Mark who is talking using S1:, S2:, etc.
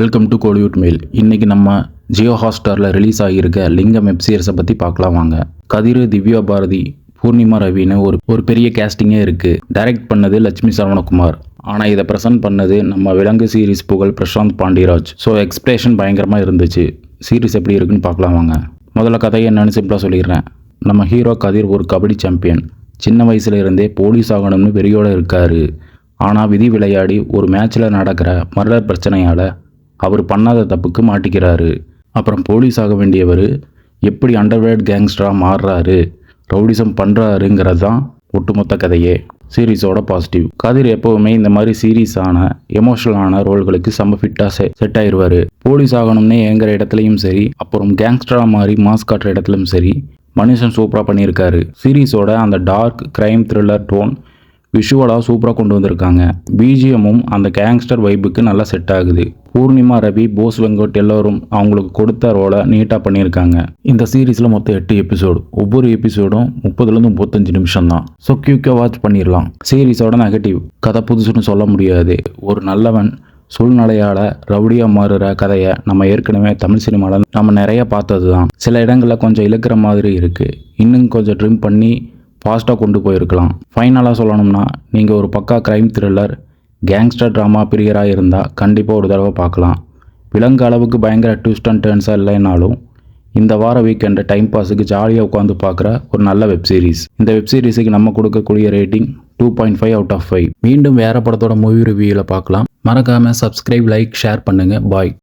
S1: Welcome to Kollywood mail. இன்றைக்கி நம்ம Jio ஹாட்ஸ்டாரில் release ஆகியிருக்க லிங்கம் வெப் சீரிஸை பற்றி பார்க்கலாம் வாங்க. கதிர், திவ்யா பாரதி, பூர்ணிமா ரவின்னு ஒரு பெரிய கேஸ்டிங்கே இருக்குது. டைரக்ட் பண்ணது லட்சுமி சரவணகுமார். ஆனால் இதை ப்ரெசென்ட் பண்ணது நம்ம விலங்கு சீரிஸ் புகழ் பிரசாந்த் பாண்டியராஜ். ஸோ எக்ஸ்பிரேஷன் பயங்கரமாக இருந்துச்சு. சீரிஸ் எப்படி இருக்குன்னு பார்க்கலாம் வாங்க. முதல்ல கதையை என்னன்னு சிம்பிளாக சொல்லிடுறேன். நம்ம ஹீரோ கதிர் ஒரு கபடி சாம்பியன். சின்ன வயசுல இருந்தே போலீஸ் ஆகணும்னு வெறியோடு இருக்கார். ஆனால் விதி விளையாடி ஒரு மேட்ச்சில் நடக்கிற மர்டர் பிரச்சனையால் அவர் பண்ணாத தப்புக்கு மாட்டிக்கிறாரு. அப்புறம் போலீஸ் ஆக வேண்டியவர் எப்படி அண்டர்வேர்ல்ட் கேங்ஸ்டராக மாறுறாரு, ரவுடிசம் பண்ணுறாருங்கிறது தான் ஒட்டுமொத்த கதையே. சீரீஸோட பாசிட்டிவ். கதிர் எப்போவுமே இந்த மாதிரி சீரியஸான எமோஷனலான ரோல்களுக்கு செம்ம ஃபிட்டாக செட் ஆயிடுவார். போலீஸ் ஆகணும்னே ஏங்குற இடத்துலையும் சரி, அப்புறம் கேங்ஸ்டராக மாறி மாஸ் காட்டுற இடத்துலையும் சரி மனுஷன் சூப்பராக பண்ணியிருக்காரு. சீரீஸோட அந்த டார்க் கிரைம் த்ரில்லர் டோன் விஷுவலாக சூப்பராக கொண்டு வந்திருக்காங்க. பிஜிஎம்மும் அந்த கேங்ஸ்டர் வைப்புக்கு நல்லா செட் ஆகுது. பூர்ணிமா ரவி, போஸ் வெங்கட் எல்லோரும் அவங்களுக்கு கொடுத்த ரோலை நீட்டாக பண்ணியிருக்காங்க. இந்த சீரீஸில் மொத்தம் 8 எபிசோடு. ஒவ்வொரு எபிசோடும் 30லேருந்து 35 நிமிஷம் தான். ஸோ கியூக்காக வாட்ச் பண்ணிடலாம். சீரீஸோட நெகட்டிவ் கதை புதுசுன்னு சொல்ல முடியாது. ஒரு நல்லவன் சூழ்நிலையால் ரவுடியாக மாறுற கதையை நம்ம ஏற்கனவே தமிழ் சினிமாவில் நம்ம நிறைய பார்த்தது தான். சில இடங்களில் கொஞ்சம் இழுக்கிற மாதிரி இருக்குது. இன்னும் கொஞ்சம் ட்ரிம் பண்ணி ஃபாஸ்ட்டாக கொண்டு போயிருக்கலாம். ஃபைனலாக சொல்லணும்னா, நீங்கள் ஒரு பக்கா க்ரைம் த்ரில்லர் கேங்ஸ்டர் ட்ராமா பிரியராக இருந்தால் கண்டிப்பாக ஒரு தடவை பார்க்கலாம். விலங்கு அளவுக்கு பயங்கர ட்விஸ்ட் அண்ட் டர்ன்ஸாக இல்லைனாலும் இந்த வார வீக்கெண்டு டைம் பாஸுக்கு ஜாலியாக உட்காந்து பார்க்குற ஒரு நல்ல வெப் சீரிஸ். இந்த வெப் சீரிஸுக்கு நம்ம கொடுக்கக்கூடிய ரேட்டிங் 2.5 out of 5. மீண்டும் வேறு படத்தோட மூவி ரிவ்யூவில் பார்க்கலாம். மறக்காமல் சப்ஸ்கிரைப், லைக், ஷேர் பண்ணுங்கள். பாய்.